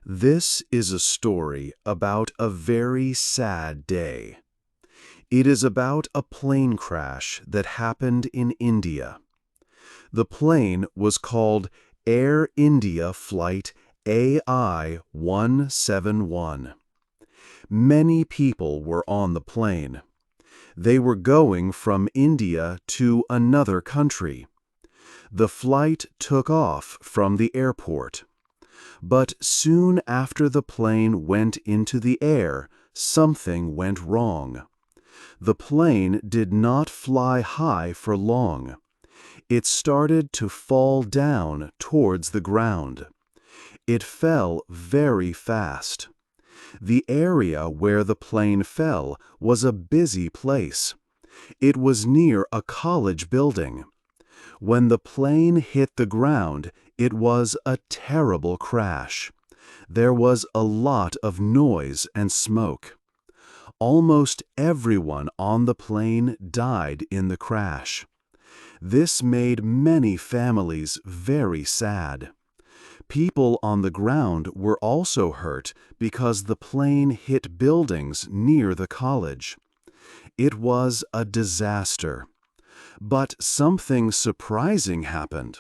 This is a story about a very sad day. It is about a plane crash that happened in India. The plane was called Air India Flight AI-171. Many people were on the plane. They were going from India to another country. The flight took off from the airport. But soon after the plane went into the air, something went wrong. The plane did not fly high for long. It started to fall down towards the ground. It fell very fast. The area where the plane fell was a busy place. It was near a college building. When the plane hit the ground, it was a terrible crash. There was a lot of noise and smoke. Almost everyone on the plane died in the crash. This made many families very sad. People on the ground were also hurt because the plane hit buildings near the college. It was a disaster. But something surprising happened.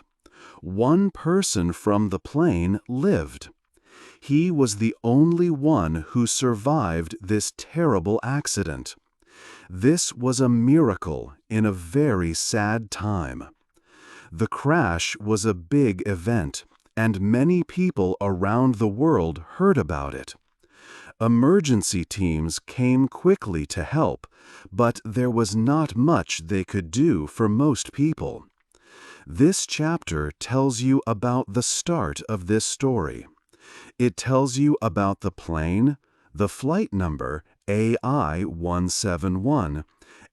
One person from the plane lived. He was the only one who survived this terrible accident. This was a miracle in a very sad time. The crash was a big event, and many people around the world heard about it. Emergency teams came quickly to help, but there was not much they could do for most people. This chapter tells you about the start of this story. It tells you about the plane, the flight number AI-171,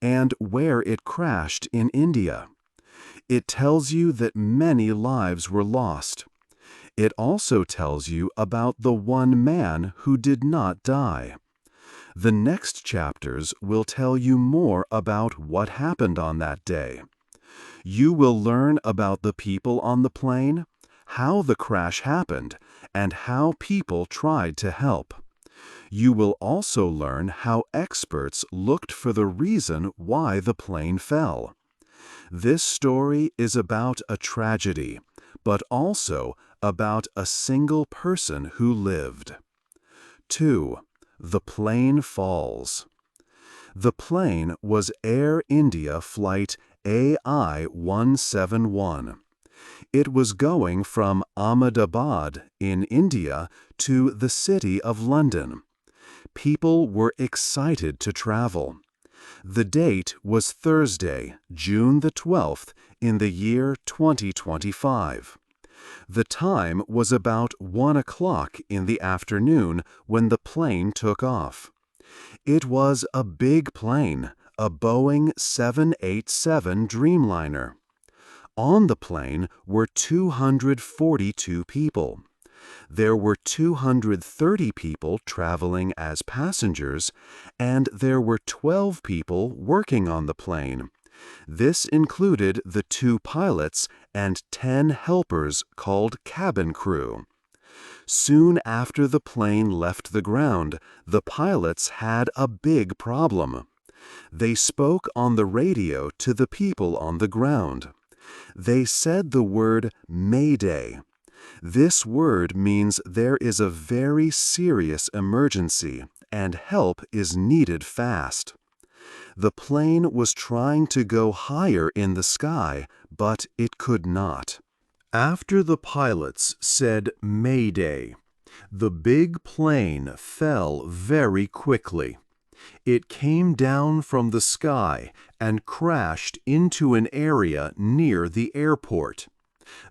and where it crashed in India. It tells you that many lives were lost. It also tells you about the one man who did not die. The next chapters will tell you more about what happened on that day. You will learn about the people on the plane, how the crash happened, and how people tried to help. You will also learn how experts looked for the reason why the plane fell. This story is about a tragedy, but also about a single person who lived. 2. The plane falls. The plane was Air India Flight AI-171. It was going from Ahmedabad in India to the city of London. People were excited to travel. The date was Thursday, June the 12th, in the year 2025. The time was about 1 o'clock in the afternoon when the plane took off. It was a big plane, a Boeing 787 Dreamliner. On the plane were 242 people. There were 230 people traveling as passengers, and there were 12 people working on the plane. This included the 2 pilots and 10 helpers called cabin crew. Soon after the plane left the ground, the pilots had a big problem. They spoke on the radio to the people on the ground. They said the word Mayday. This word means there is a very serious emergency and help is needed fast. The plane was trying to go higher in the sky, but it could not. After the pilots said Mayday, the big plane fell very quickly. It came down from the sky and crashed into an area near the airport.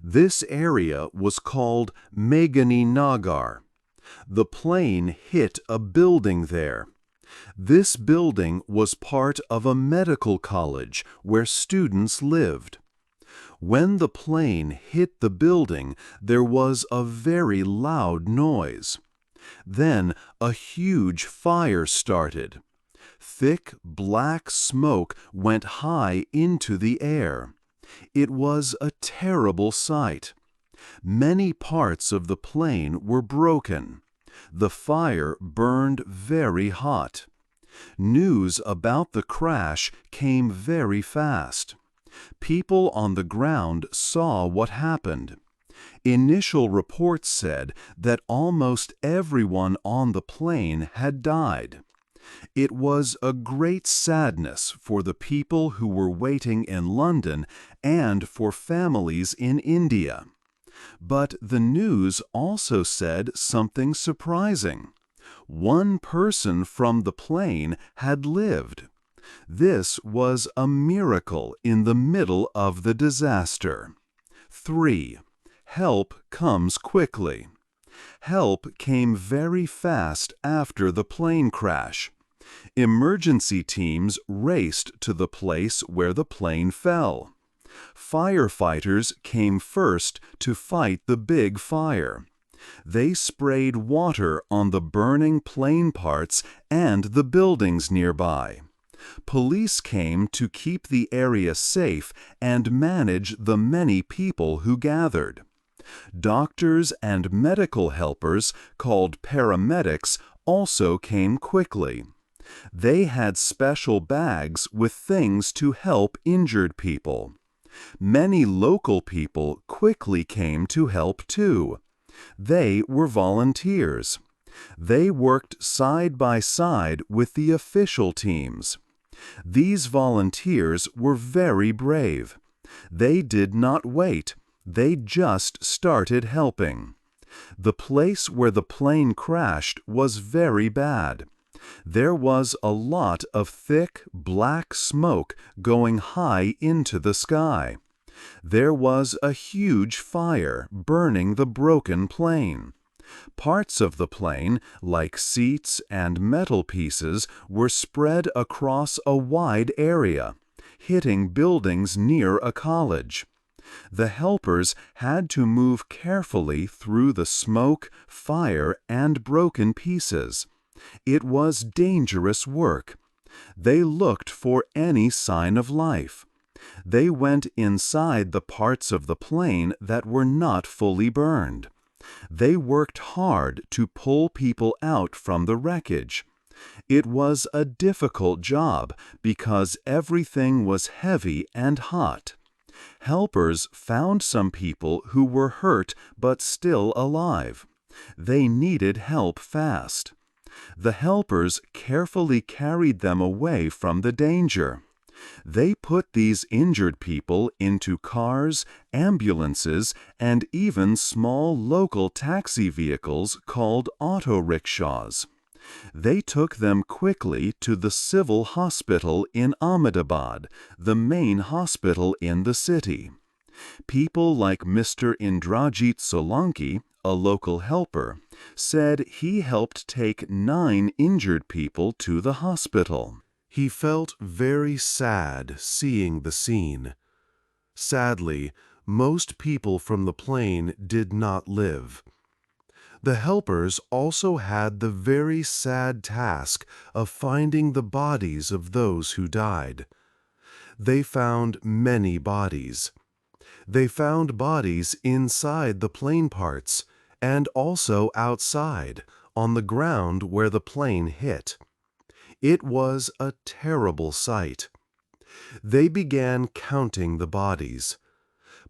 This area was called Meghani Nagar. The plane hit a building there. This building was part of a medical college where students lived. When the plane hit the building, there was a very loud noise. Then a huge fire started. Thick black smoke went high into the air. It was a terrible sight. Many parts of the plane were broken. The fire burned very hot. News about the crash came very fast. People on the ground saw what happened. Initial reports said that almost everyone on the plane had died. It was a great sadness for the people who were waiting in London and for families in India. But the news also said something surprising. One person from the plane had lived. This was a miracle in the middle of the disaster. 3. Help comes quickly. Help came very fast after the plane crash. Emergency teams raced to the place where the plane fell. Firefighters came first to fight the big fire. They sprayed water on the burning plane parts and the buildings nearby. Police came to keep the area safe and manage the many people who gathered. Doctors and medical helpers, called paramedics, also came quickly. They had special bags with things to help injured people. Many local people quickly came to help too. They were volunteers. They worked side by side with the official teams. These volunteers were very brave. They did not wait. They just started helping. The place where the plane crashed was very bad. There was a lot of thick, black smoke going high into the sky. There was a huge fire burning the broken plane. Parts of the plane, like seats and metal pieces, were spread across a wide area, hitting buildings near a college. The helpers had to move carefully through the smoke, fire, and broken pieces. It was dangerous work. They looked for any sign of life. They went inside the parts of the plane that were not fully burned. They worked hard to pull people out from the wreckage. It was a difficult job because everything was heavy and hot. Helpers found some people who were hurt but still alive. They needed help fast. The helpers carefully carried them away from the danger. They put these injured people into cars, ambulances, and even small local taxi vehicles called auto rickshaws. They took them quickly to the civil hospital in Ahmedabad, the main hospital in the city. People like Mr. Indrajit Solanki, a local helper, said he helped take 9 injured people to the hospital. He felt very sad seeing the scene. Sadly, most people from the plane did not live. The helpers also had the very sad task of finding the bodies of those who died. They found many bodies. They found bodies inside the plane parts and also outside, on the ground where the plane hit. It was a terrible sight. They began counting the bodies.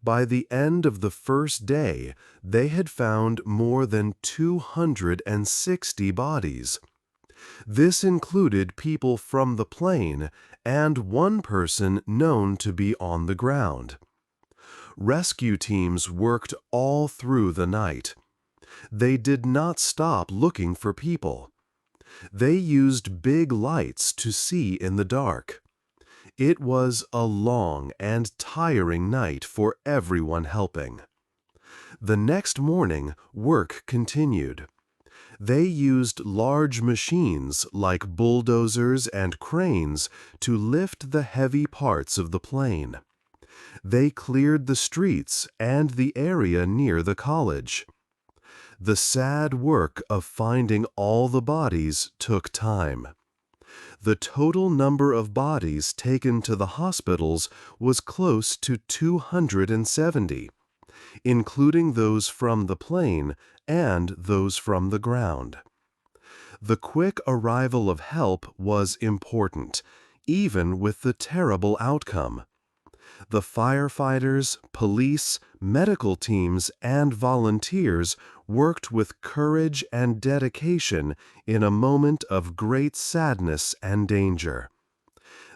By the end of the first day, they had found more than 260 bodies. This included people from the plane and one person known to be on the ground. Rescue teams worked all through the night. They did not stop looking for people. They used big lights to see in the dark. It was a long and tiring night for everyone helping. The next morning, work continued. They used large machines like bulldozers and cranes to lift the heavy parts of the plane. They cleared the streets and the area near the college. The sad work of finding all the bodies took time. The total number of bodies taken to the hospitals was close to 270. including those from the plane and those from the ground. The quick arrival of help was important, even with the terrible outcome. The firefighters, police, medical teams, and volunteers worked with courage and dedication in a moment of great sadness and danger.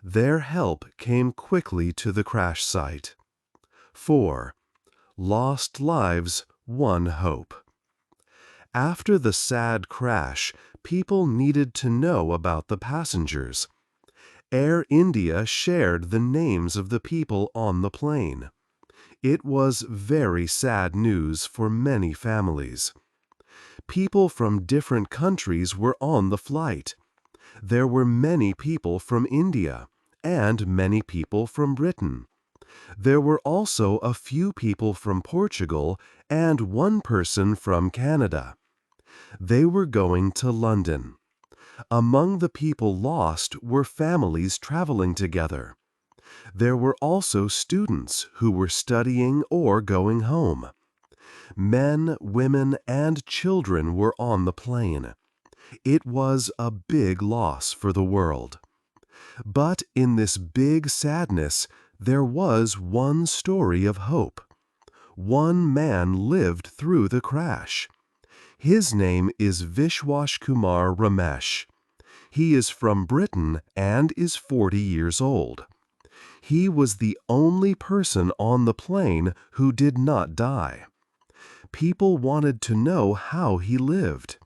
Their help came quickly to the crash site. 4. Lost lives, one hope. After the sad crash, people needed to know about the passengers. Air India shared the names of the people on the plane. It was very sad news for many families. People from different countries were on the flight. There were many people from India and many people from Britain. There were also a few people from Portugal and one person from Canada. They were going to London. Among the people lost were families traveling together. There were also students who were studying or going home. Men, women, and children were on the plane. It was a big loss for the world. But in this big sadness, there was one story of hope. One man lived through the crash. His name is Vishwash Kumar Ramesh. He is from Britain and is 40 years old. He was the only person on the plane who did not die. People wanted to know how he lived.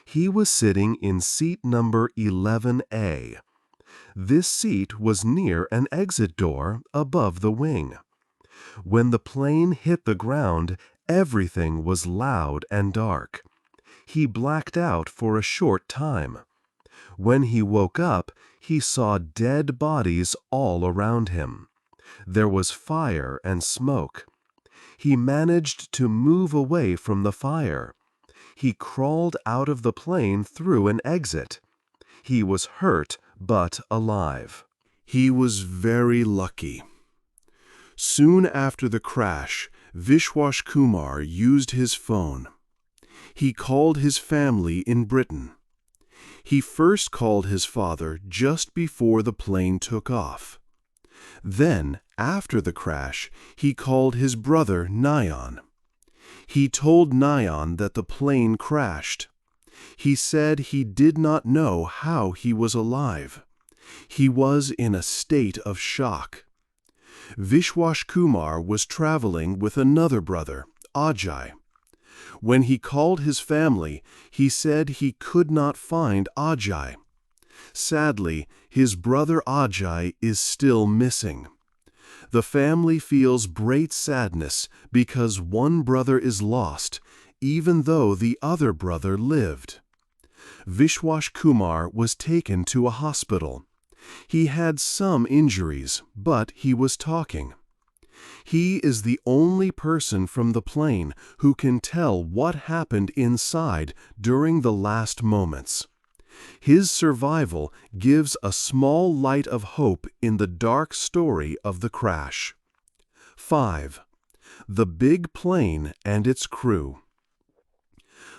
He was sitting in seat number 11A. This seat was near an exit door above the wing. When the plane hit the ground, everything was loud and dark. He blacked out for a short time. When he woke up, he saw dead bodies all around him. There was fire and smoke. He managed to move away from the fire. He crawled out of the plane through an exit. He was hurt but alive. He was very lucky. Soon after the crash, Vishwash Kumar used his phone. He called his family in Britain. He first called his father just before the plane took off. Then, after the crash, he called his brother Nayan. He told Nayan that the plane crashed. He said he did not know how he was alive. He was in a state of shock. Vishwash Kumar was traveling with another brother, Ajay. When he called his family, he said he could not find Ajay. Sadly, his brother Ajay is still missing. The family feels great sadness because one brother is lost, even though the other brother lived. Vishwash Kumar was taken to a hospital. He had some injuries, but he was talking. He is the only person from the plane who can tell what happened inside during the last moments. His survival gives a small light of hope in the dark story of the crash. 5. The big plane and its crew.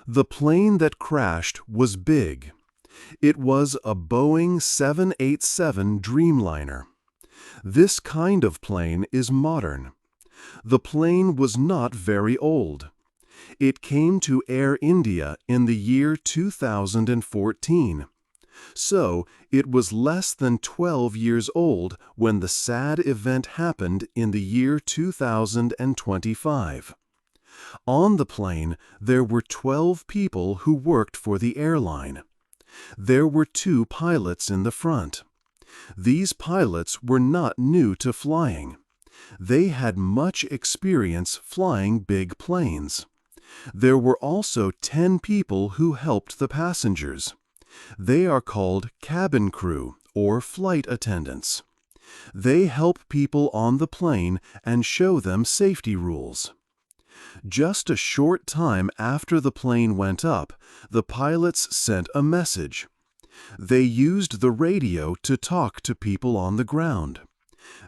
The plane that crashed was big. It was a Boeing 787 Dreamliner. This kind of plane is modern. The plane was not very old. It came to Air India in the year 2014. So, it was less than 12 years old when the sad event happened in the year 2025. On the plane, there were 12 people who worked for the airline. There were 2 pilots in the front. These pilots were not new to flying. They had much experience flying big planes. There were also 10 people who helped the passengers. They are called cabin crew or flight attendants. They help people on the plane and show them safety rules. Just a short time after the plane went up, the pilots sent a message. They used the radio to talk to people on the ground.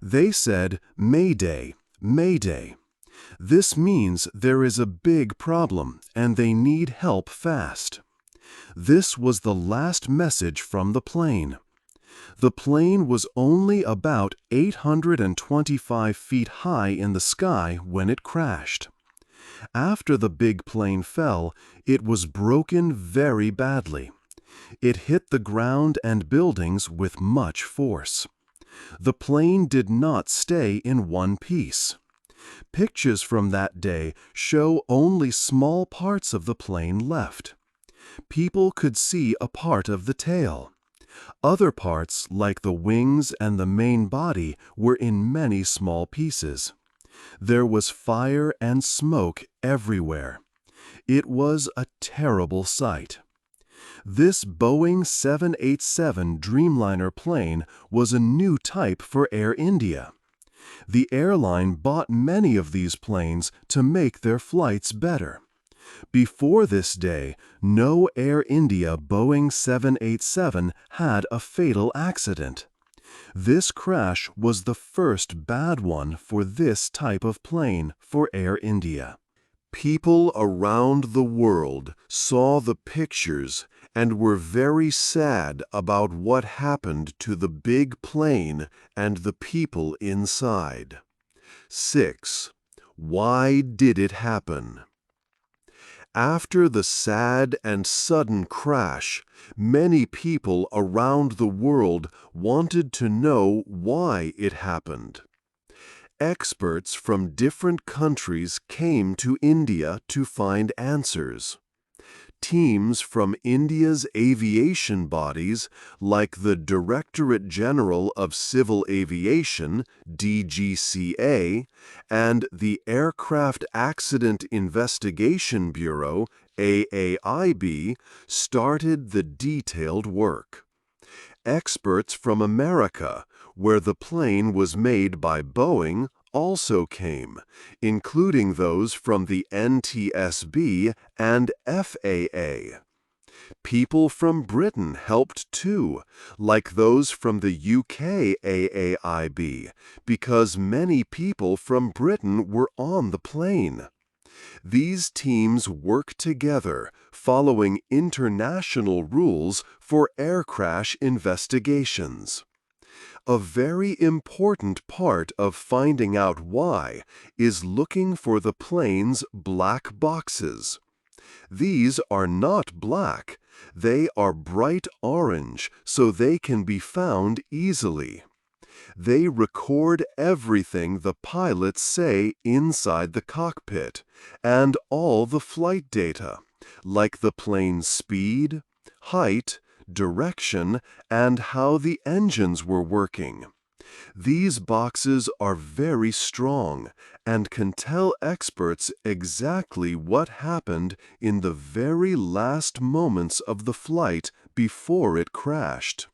They said, "Mayday, Mayday." This means there is a big problem and they need help fast. This was the last message from the plane. The plane was only about 825 feet high in the sky when it crashed. After the big plane fell, it was broken very badly. It hit the ground and buildings with much force. The plane did not stay in one piece. Pictures from that day show only small parts of the plane left. People could see a part of the tail. Other parts, like the wings and the main body, were in many small pieces. There was fire and smoke everywhere. It was a terrible sight. This Boeing 787 Dreamliner plane was a new type for Air India. The airline bought many of these planes to make their flights better. Before this day, no Air India Boeing 787 had a fatal accident. This crash was the first bad one for this type of plane for Air India. People around the world saw the pictures and were very sad about what happened to the big plane and the people inside. 6. Why did it happen? After the sad and sudden crash, many people around the world wanted to know why it happened. Experts from different countries came to India to find answers. Teams from India's aviation bodies, like the Directorate General of Civil Aviation, DGCA, and the Aircraft Accident Investigation Bureau, AAIB, started the detailed work. Experts from America, where the plane was made by Boeing, also came, including those from the NTSB and FAA. People from Britain helped too, like those from the UK AAIB, because many people from Britain were on the plane. These teams work together, following international rules for air crash investigations. A very important part of finding out why is looking for the plane's black boxes. These are not black, they are bright orange, so they can be found easily. They record everything the pilots say inside the cockpit, and all the flight data, like the plane's speed, height, direction, and how the engines were working. These boxes are very strong and can tell experts exactly what happened in the very last moments of the flight before it crashed.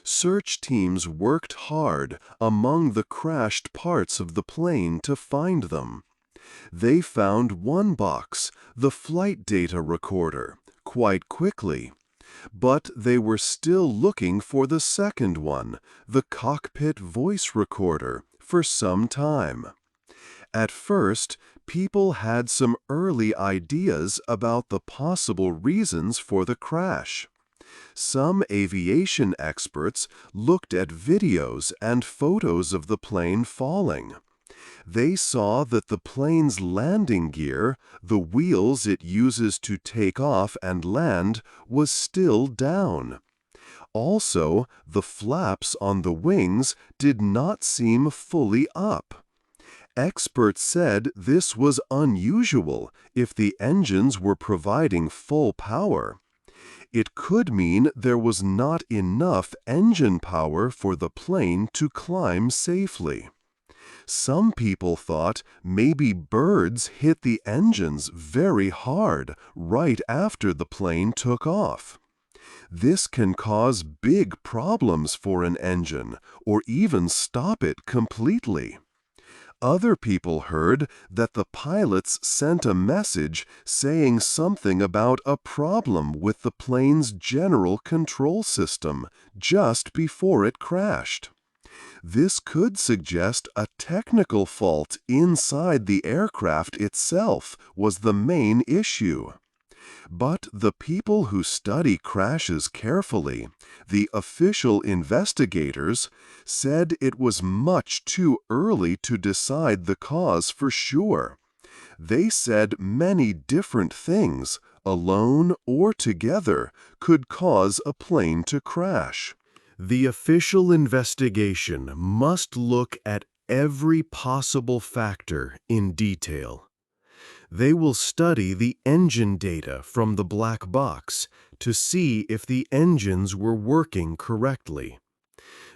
Search teams worked hard among the crashed parts of the plane to find them. They found one box, the flight data recorder, quite quickly. But they were still looking for the second one, the cockpit voice recorder, for some time. At first, people had some early ideas about the possible reasons for the crash. Some aviation experts looked at videos and photos of the plane falling. They saw that the plane's landing gear, the wheels it uses to take off and land, was still down. Also, the flaps on the wings did not seem fully up. Experts said this was unusual if the engines were providing full power. It could mean there was not enough engine power for the plane to climb safely. Some people thought maybe birds hit the engines very hard right after the plane took off. This can cause big problems for an engine or even stop it completely. Other people heard that the pilots sent a message saying something about a problem with the plane's general control system just before it crashed. This could suggest a technical fault inside the aircraft itself was the main issue. But the people who study crashes carefully, the official investigators, said it was much too early to decide the cause for sure. They said many different things, alone or together, could cause a plane to crash. The official investigation must look at every possible factor in detail. They will study the engine data from the black box to see if the engines were working correctly.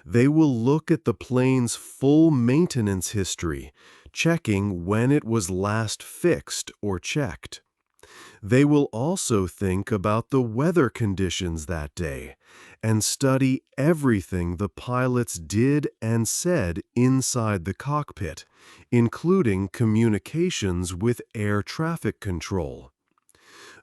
They will look at the plane's full maintenance history, checking when it was last fixed or checked. They will also think about the weather conditions that day and study everything the pilots did and said inside the cockpit, including communications with air traffic control.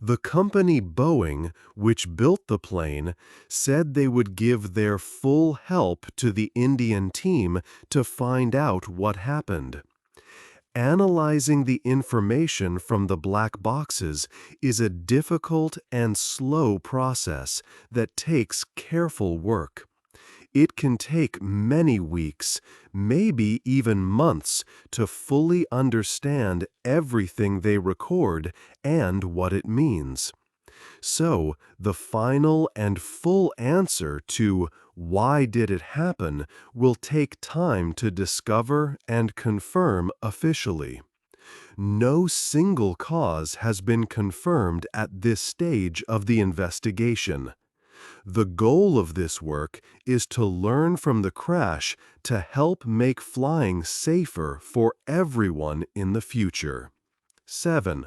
The company Boeing, which built the plane, said they would give their full help to the Indian team to find out what happened. Analyzing the information from the black boxes is a difficult and slow process that takes careful work. It can take many weeks, maybe even months, to fully understand everything they record and what it means. So, the final and full answer to why did it happen will take time to discover and confirm officially. No single cause has been confirmed at this stage of the investigation. The goal of this work is to learn from the crash to help make flying safer for everyone in the future. 7.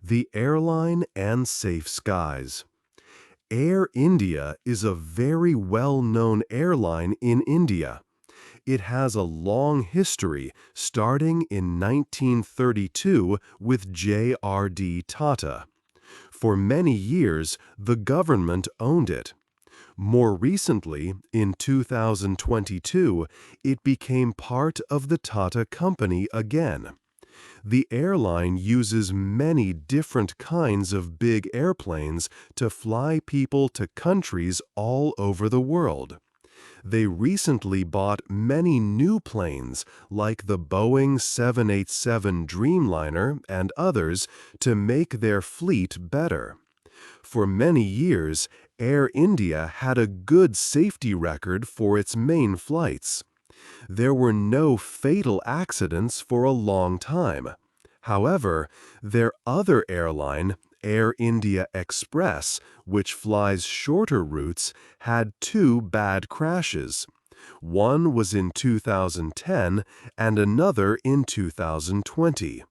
The airline and safe skies. Air India is a very well-known airline in India. It has a long history, starting in 1932 with J.R.D. Tata. For many years, the government owned it. More recently, in 2022, it became part of the Tata Company again. The airline uses many different kinds of big airplanes to fly people to countries all over the world. They recently bought many new planes, like the Boeing 787 Dreamliner and others, to make their fleet better. For many years, Air India had a good safety record for its main flights. There were no fatal accidents for a long time. However, their other airline, Air India Express, which flies shorter routes, had 2 bad crashes. One was in 2010 and another in 2020.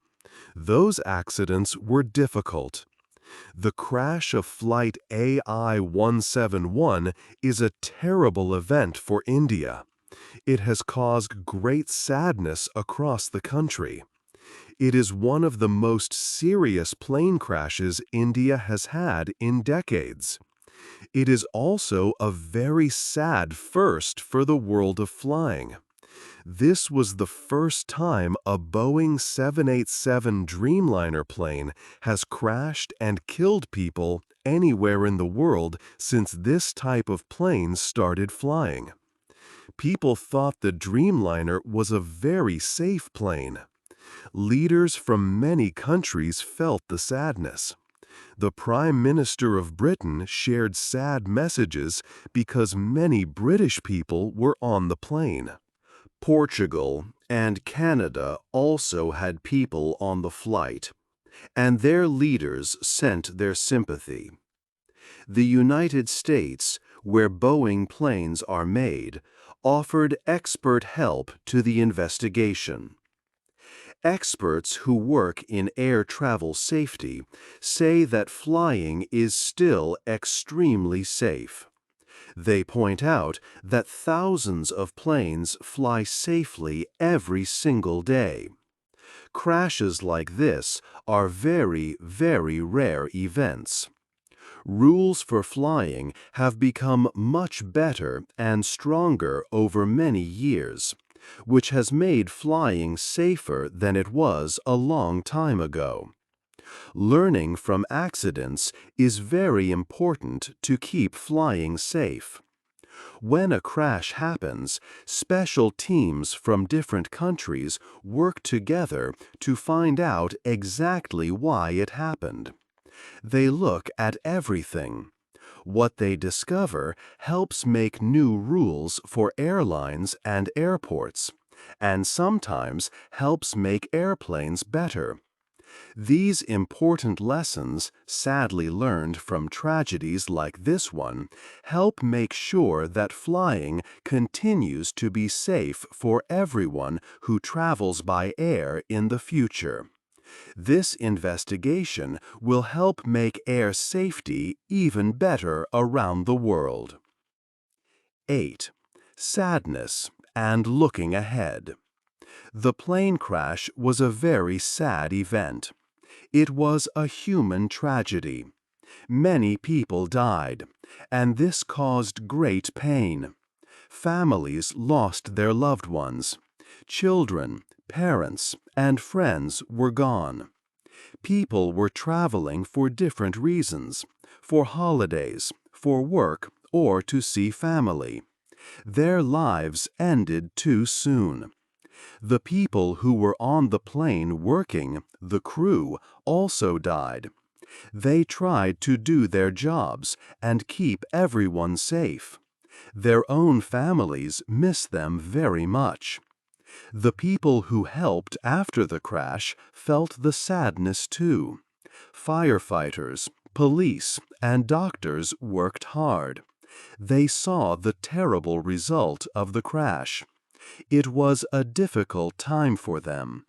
Those accidents were difficult. The crash of Flight AI-171 is a terrible event for India. It has caused great sadness across the country. It is one of the most serious plane crashes India has had in decades. It is also a very sad first for the world of flying. This was the first time a Boeing 787 Dreamliner plane has crashed and killed people anywhere in the world since this type of plane started flying. People thought the Dreamliner was a very safe plane. Leaders from many countries felt the sadness. The Prime Minister of Britain shared sad messages because many British people were on the plane. Portugal and Canada also had people on the flight, and their leaders sent their sympathy. The United States, where Boeing planes are made, offered expert help to the investigation. Experts who work in air travel safety say that flying is still extremely safe. They point out that thousands of planes fly safely every single day. Crashes like this are very, very rare events. Rules for flying have become much better and stronger over many years, which has made flying safer than it was a long time ago. Learning from accidents is very important to keep flying safe. When a crash happens, special teams from different countries work together to find out exactly why it happened. They look at everything. What they discover helps make new rules for airlines and airports, and sometimes helps make airplanes better. These important lessons, sadly learned from tragedies like this one, help make sure that flying continues to be safe for everyone who travels by air in the future. This investigation will help make air safety even better around the world. 8. Sadness and looking ahead. The plane crash was a very sad event. It was a human tragedy. Many people died, and this caused great pain. Families lost their loved ones. Children, parents, and friends were gone. People were traveling for different reasons, for holidays, for work, or to see family. Their lives ended too soon. The people who were on the plane working, the crew, also died. They tried to do their jobs and keep everyone safe. Their own families miss them very much. The people who helped after the crash felt the sadness too. Firefighters, police, and doctors worked hard. They saw the terrible result of the crash. It was a difficult time for them.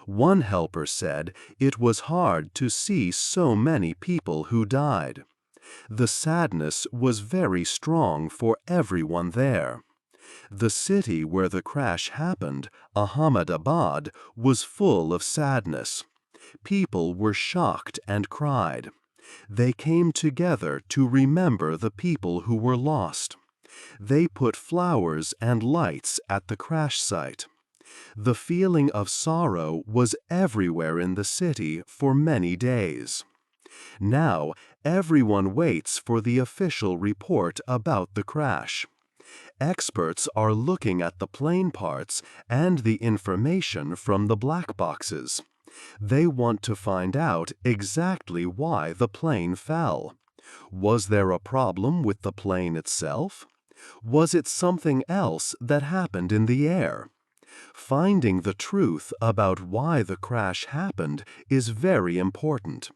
One helper said it was hard to see so many people who died. The sadness was very strong for everyone there. The city where the crash happened, Ahmedabad, was full of sadness. People were shocked and cried. They came together to remember the people who were lost. They put flowers and lights at the crash site. The feeling of sorrow was everywhere in the city for many days. Now, everyone waits for the official report about the crash. Experts are looking at the plane parts and the information from the black boxes. They want to find out exactly why the plane fell. Was there a problem with the plane itself? Was it something else that happened in the air? Finding the truth about why the crash happened is very important.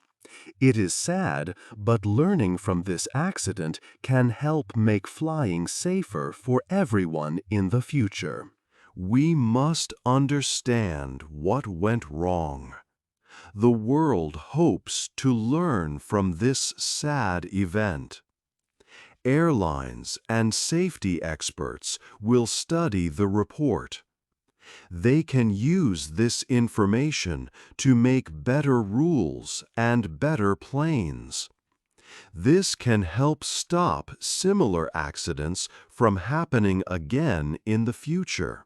It is sad, but learning from this accident can help make flying safer for everyone in the future. We must understand what went wrong. The world hopes to learn from this sad event. Airlines and safety experts will study the report. They can use this information to make better rules and better planes. This can help stop similar accidents from happening again in the future.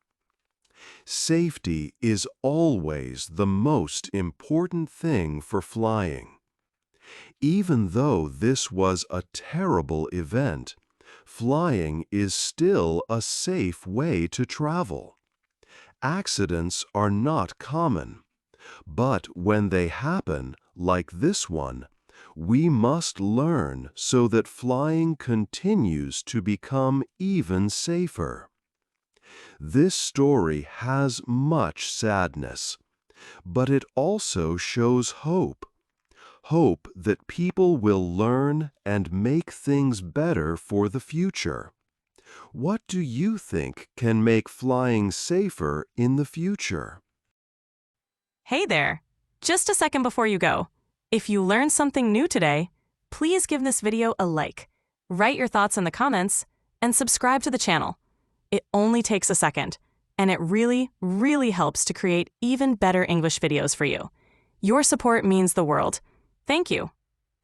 Safety is always the most important thing for flying. Even though this was a terrible event, flying is still a safe way to travel. Accidents are not common, but when they happen, like this one, we must learn so that flying continues to become even safer. This story has much sadness, but it also shows hope. Hope that people will learn and make things better for the future. What do you think can make flying safer in the future? Hey there! Just a second before you go. If you learned something new today, please give this video a like, write your thoughts in the comments, and subscribe to the channel. It only takes a second, and it really, really helps to create even better English videos for you. Your support means the world. Thank you.